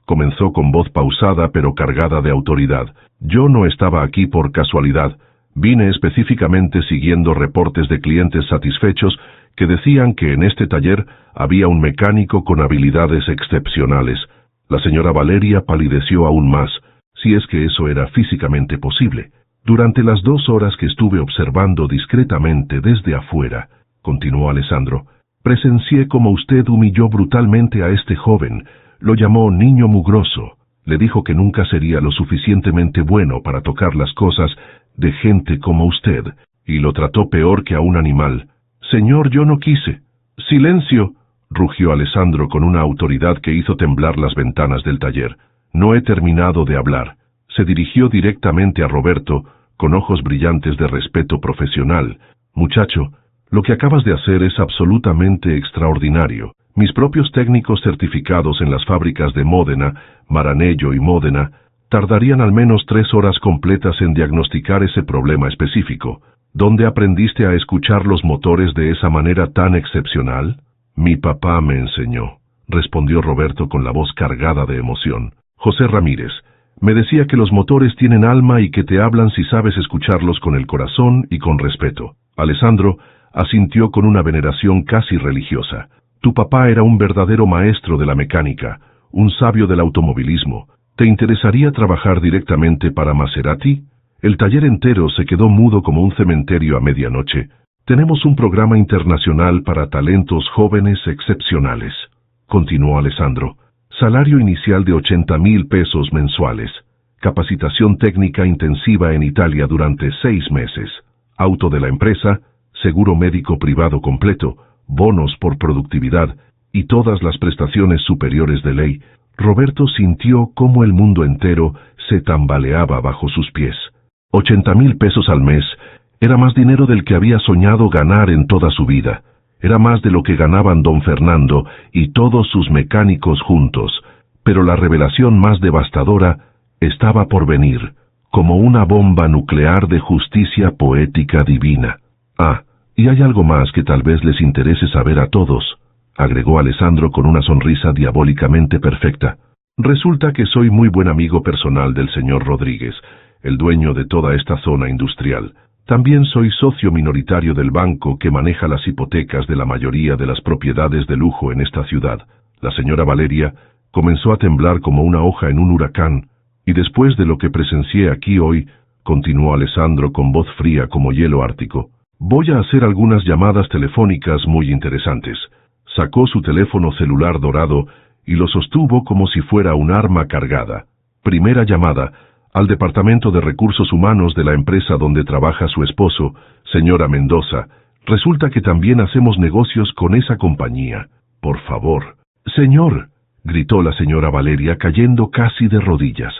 comenzó con voz pausada pero cargada de autoridad. «Yo no estaba aquí por casualidad. Vine específicamente siguiendo reportes de clientes satisfechos que decían que en este taller había un mecánico con habilidades excepcionales». La señora Valeria palideció aún más, si es que eso era físicamente posible. «Durante las 2 horas que estuve observando discretamente desde afuera», continuó Alessandro, «presencié como usted humilló brutalmente a este joven, lo llamó niño mugroso, le dijo que nunca sería lo suficientemente bueno para tocar las cosas de gente como usted, y lo trató peor que a un animal. Señor, yo no quise. ¡Silencio!, rugió Alessandro con una autoridad que hizo temblar las ventanas del taller. No he terminado de hablar. Se dirigió directamente a Roberto, con ojos brillantes de respeto profesional. Muchacho, lo que acabas de hacer es absolutamente extraordinario. Mis propios técnicos certificados en las fábricas de Módena, Maranello y Módena, tardarían al menos 3 horas completas en diagnosticar ese problema específico. ¿Dónde aprendiste a escuchar los motores de esa manera tan excepcional? Mi papá me enseñó, respondió Roberto con la voz cargada de emoción. José Ramírez, me decía que los motores tienen alma y que te hablan si sabes escucharlos con el corazón y con respeto. Alessandro asintió con una veneración casi religiosa. Tu papá era un verdadero maestro de la mecánica, un sabio del automovilismo. ¿Te interesaría trabajar directamente para Maserati? El taller entero se quedó mudo como un cementerio a medianoche. Tenemos un programa internacional para talentos jóvenes excepcionales, continuó Alessandro. Salario inicial de 80,000 pesos mensuales. Capacitación técnica intensiva en Italia durante 6 meses. Auto de la empresa, seguro médico privado completo, bonos por productividad y todas las prestaciones superiores de ley. Roberto sintió cómo el mundo entero se tambaleaba bajo sus pies. 80,000 pesos al mes era más dinero del que había soñado ganar en toda su vida. Era más de lo que ganaban don Fernando y todos sus mecánicos juntos, pero la revelación más devastadora estaba por venir, como una bomba nuclear de justicia poética divina. Ah, y hay algo más que tal vez les interese saber a todos, agregó Alessandro con una sonrisa diabólicamente perfecta. Resulta que soy muy buen amigo personal del señor Rodríguez, el dueño de toda esta zona industrial. También soy socio minoritario del banco que maneja las hipotecas de la mayoría de las propiedades de lujo en esta ciudad. La señora Valeria comenzó a temblar como una hoja en un huracán, y después de lo que presencié aquí hoy, continuó Alessandro con voz fría como hielo ártico, voy a hacer algunas llamadas telefónicas muy interesantes. Sacó su teléfono celular dorado y lo sostuvo como si fuera un arma cargada. Primera llamada, al Departamento de Recursos Humanos de la empresa donde trabaja su esposo, señora Mendoza. Resulta que también hacemos negocios con esa compañía. Por favor. Señor, gritó la señora Valeria cayendo casi de rodillas.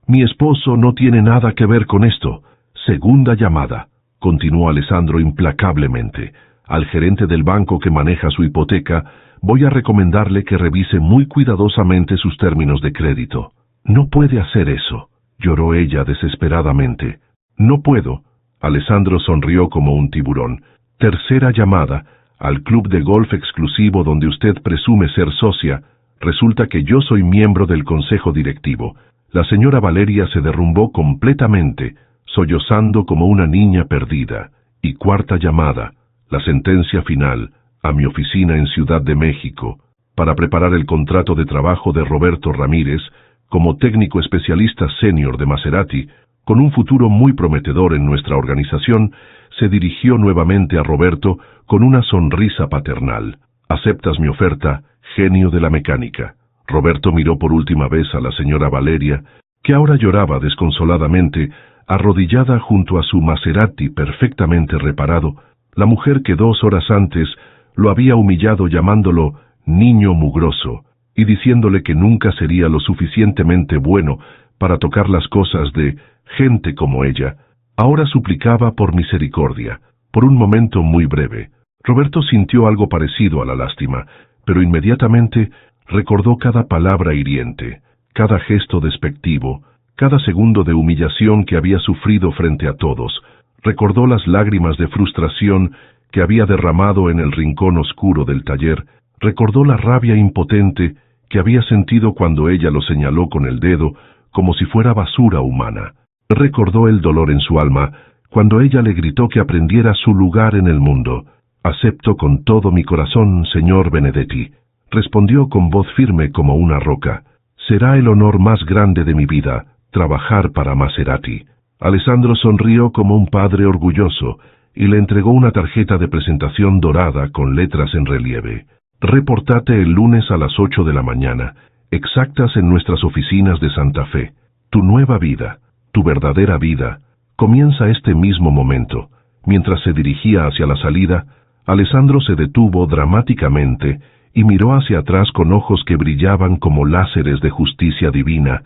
Mi esposo no tiene nada que ver con esto. Segunda llamada, continuó Alessandro implacablemente. Al gerente del banco que maneja su hipoteca, voy a recomendarle que revise muy cuidadosamente sus términos de crédito. No puede hacer eso, lloró ella desesperadamente. No puedo. Alessandro sonrió como un tiburón. Tercera llamada, al club de golf exclusivo donde usted presume ser socia. Resulta que yo soy miembro del consejo directivo. La señora Valeria se derrumbó completamente, sollozando como una niña perdida. Y cuarta llamada, la sentencia final, a mi oficina en Ciudad de México, para preparar el contrato de trabajo de Roberto Ramírez, como técnico especialista senior de Maserati, con un futuro muy prometedor en nuestra organización. Se dirigió nuevamente a Roberto con una sonrisa paternal. ¿Aceptas mi oferta, genio de la mecánica? Roberto miró por última vez a la señora Valeria, que ahora lloraba desconsoladamente, arrodillada junto a su Maserati perfectamente reparado, la mujer que 2 horas antes lo había humillado llamándolo niño mugroso, y diciéndole que nunca sería lo suficientemente bueno para tocar las cosas de gente como ella. Ahora suplicaba por misericordia, por un momento muy breve. Roberto sintió algo parecido a la lástima, pero inmediatamente recordó cada palabra hiriente, cada gesto despectivo, cada segundo de humillación que había sufrido frente a todos. Recordó las lágrimas de frustración que había derramado en el rincón oscuro del taller. Recordó la rabia impotente que había sentido cuando ella lo señaló con el dedo como si fuera basura humana. Recordó el dolor en su alma cuando ella le gritó que aprendiera su lugar en el mundo. «Acepto con todo mi corazón, señor Benedetti», respondió con voz firme como una roca. «Será el honor más grande de mi vida, trabajar para Maserati». Alessandro sonrió como un padre orgulloso y le entregó una tarjeta de presentación dorada con letras en relieve. «Reportate el lunes a las 8 de la mañana, exactas en nuestras oficinas de Santa Fe. Tu nueva vida, tu verdadera vida, comienza este mismo momento. Mientras se dirigía hacia la salida, Alessandro se detuvo dramáticamente y miró hacia atrás con ojos que brillaban como láseres de justicia divina.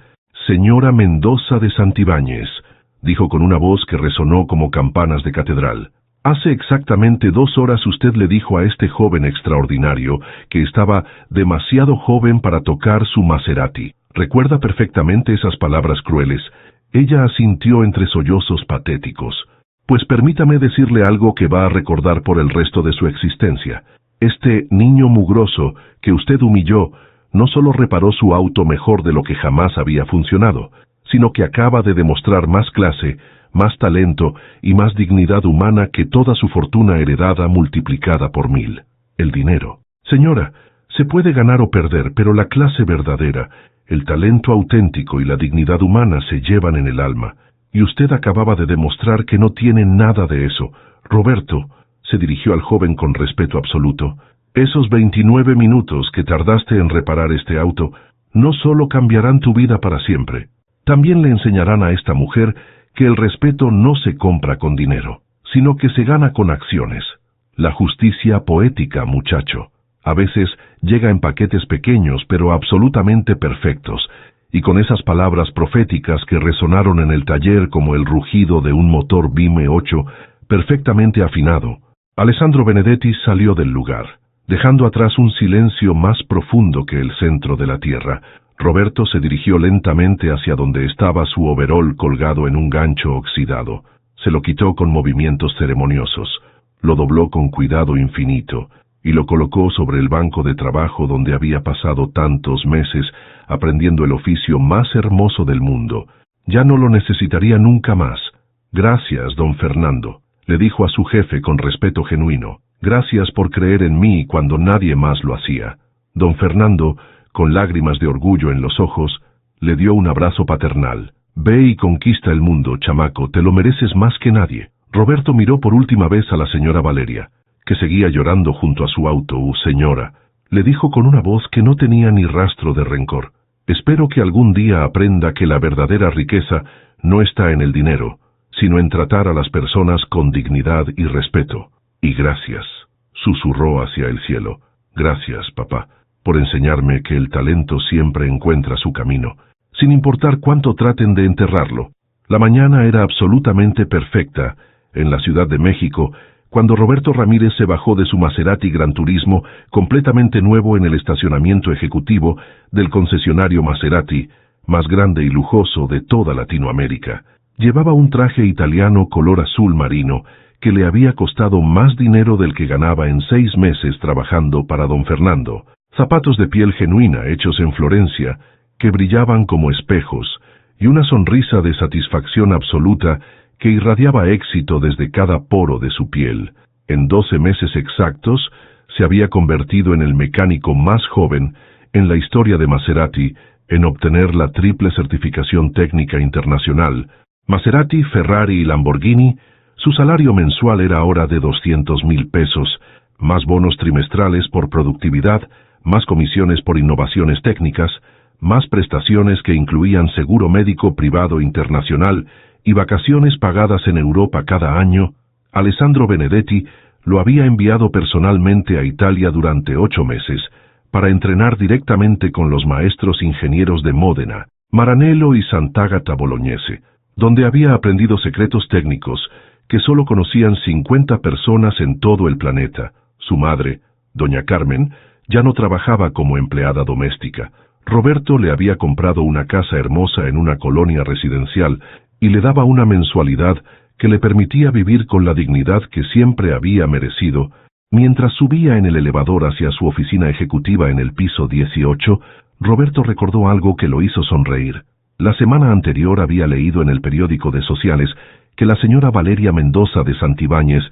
«Señora Mendoza de Santibáñez», dijo con una voz que resonó como campanas de catedral. «Hace exactamente 2 horas usted le dijo a este joven extraordinario que estaba demasiado joven para tocar su Maserati. ¿Recuerda perfectamente esas palabras crueles?» Ella asintió entre sollozos patéticos. «Pues permítame decirle algo que va a recordar por el resto de su existencia. Este niño mugroso que usted humilló no solo reparó su auto mejor de lo que jamás había funcionado, sino que acaba de demostrar más clase, más talento y más dignidad humana que toda su fortuna heredada multiplicada por 1000. El dinero. Señora, se puede ganar o perder, pero la clase verdadera, el talento auténtico y la dignidad humana se llevan en el alma, y usted acababa de demostrar que no tiene nada de eso. Roberto», se dirigió al joven con respeto absoluto, «esos 29 minutos que tardaste en reparar este auto no solo cambiarán tu vida para siempre, también le enseñarán a esta mujer que el respeto no se compra con dinero, sino que se gana con acciones. La justicia poética, muchacho, a veces llega en paquetes pequeños pero absolutamente perfectos, y con esas palabras proféticas que resonaron en el taller como el rugido de un motor Vime 8 perfectamente afinado, Alessandro Benedetti salió del lugar, dejando atrás un silencio más profundo que el centro de la tierra. Roberto se dirigió lentamente hacia donde estaba su overol colgado en un gancho oxidado. Se lo quitó con movimientos ceremoniosos, lo dobló con cuidado infinito y lo colocó sobre el banco de trabajo donde había pasado tantos meses aprendiendo el oficio más hermoso del mundo. Ya no lo necesitaría nunca más. «Gracias, don Fernando», le dijo a su jefe con respeto genuino. «Gracias por creer en mí cuando nadie más lo hacía». Don Fernando, con lágrimas de orgullo en los ojos, le dio un abrazo paternal. «Ve y conquista el mundo, chamaco, te lo mereces más que nadie». Roberto miró por última vez a la señora Valeria, que seguía llorando junto a su auto. «Señora», le dijo con una voz que no tenía ni rastro de rencor, «espero que algún día aprenda que la verdadera riqueza no está en el dinero, sino en tratar a las personas con dignidad y respeto. Y gracias», susurró hacia el cielo. «Gracias, papá, por enseñarme que el talento siempre encuentra su camino, sin importar cuánto traten de enterrarlo». La mañana era absolutamente perfecta en la Ciudad de México cuando Roberto Ramírez se bajó de su Maserati Gran Turismo completamente nuevo en el estacionamiento ejecutivo del concesionario Maserati, más grande y lujoso de toda Latinoamérica. Llevaba un traje italiano color azul marino que le había costado más dinero del que ganaba en 6 meses trabajando para don Fernando, zapatos de piel genuina hechos en Florencia que brillaban como espejos y una sonrisa de satisfacción absoluta que irradiaba éxito desde cada poro de su piel. En 12 meses exactos se había convertido en el mecánico más joven en la historia de Maserati en obtener la triple certificación técnica internacional. Maserati, Ferrari y Lamborghini, su salario mensual era ahora de 200,000 pesos, más bonos trimestrales por productividad, más comisiones por innovaciones técnicas, más prestaciones que incluían seguro médico privado internacional y vacaciones pagadas en Europa cada año. Alessandro Benedetti lo había enviado personalmente a Italia durante 8 meses para entrenar directamente con los maestros ingenieros de Módena, Maranello y Sant'Agata Bolognese, donde había aprendido secretos técnicos que solo conocían 50 personas en todo el planeta. Su madre, doña Carmen, ya no trabajaba como empleada doméstica. Roberto le había comprado una casa hermosa en una colonia residencial y le daba una mensualidad que le permitía vivir con la dignidad que siempre había merecido. Mientras subía en el elevador hacia su oficina ejecutiva en el piso 18, Roberto recordó algo que lo hizo sonreír. La semana anterior había leído en el periódico de sociales que la señora Valeria Mendoza de Santibáñez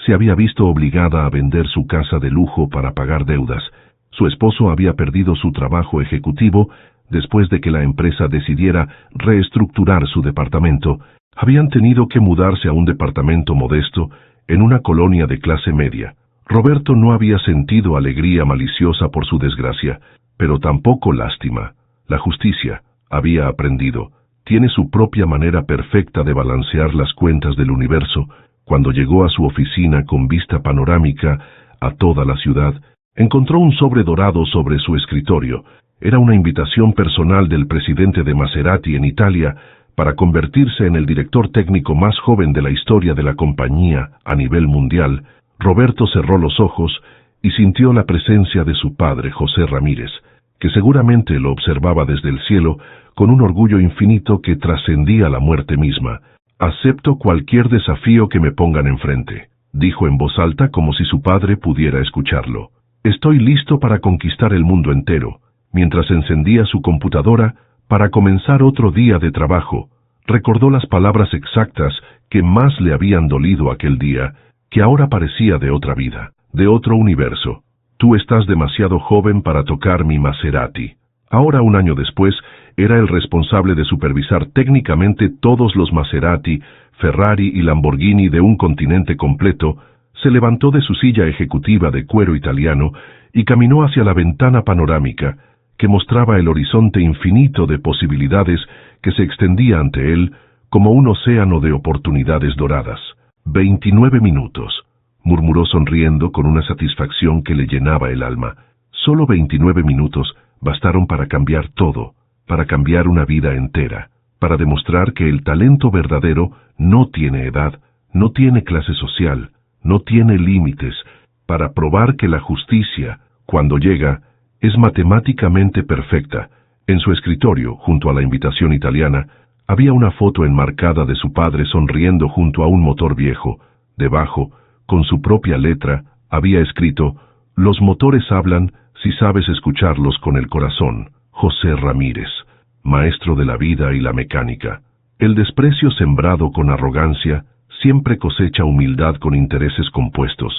se había visto obligada a vender su casa de lujo para pagar deudas. Su esposo había perdido su trabajo ejecutivo después de que la empresa decidiera reestructurar su departamento. Habían tenido que mudarse a un departamento modesto en una colonia de clase media. Roberto no había sentido alegría maliciosa por su desgracia, pero tampoco lástima. La justicia, había aprendido, tiene su propia manera perfecta de balancear las cuentas del universo Cuando llegó a su oficina con vista panorámica a toda la ciudad, encontró un sobre dorado sobre su escritorio. Era una invitación personal del presidente de Maserati en Italia para convertirse en el director técnico más joven de la historia de la compañía a nivel mundial. Roberto cerró los ojos y sintió la presencia de su padre, José Ramírez, que seguramente lo observaba desde el cielo con un orgullo infinito que trascendía la muerte misma. «Acepto cualquier desafío que me pongan enfrente», dijo en voz alta como si su padre pudiera escucharlo. «Estoy listo para conquistar el mundo entero». Mientras encendía su computadora para comenzar otro día de trabajo, recordó las palabras exactas que más le habían dolido aquel día, que ahora parecía de otra vida, de otro universo. «Tú estás demasiado joven para tocar mi Maserati». Ahora, un año después, era el responsable de supervisar técnicamente todos los Maserati, Ferrari y Lamborghini de un continente completo. Se levantó de su silla ejecutiva de cuero italiano y caminó hacia la ventana panorámica, que mostraba el horizonte infinito de posibilidades que se extendía ante él como un océano de oportunidades doradas. 29 minutos, murmuró sonriendo con una satisfacción que le llenaba el alma. Solo 29 minutos bastaron para cambiar todo, para cambiar una vida entera, para demostrar que el talento verdadero no tiene edad, no tiene clase social, no tiene límites, para probar que la justicia, cuando llega, es matemáticamente perfecta. En su escritorio, junto a la invitación italiana, había una foto enmarcada de su padre sonriendo junto a un motor viejo. Debajo, con su propia letra, había escrito: «Los motores hablan si sabes escucharlos con el corazón. José Ramírez, maestro de la vida y la mecánica». El desprecio sembrado con arrogancia siempre cosecha humildad con intereses compuestos.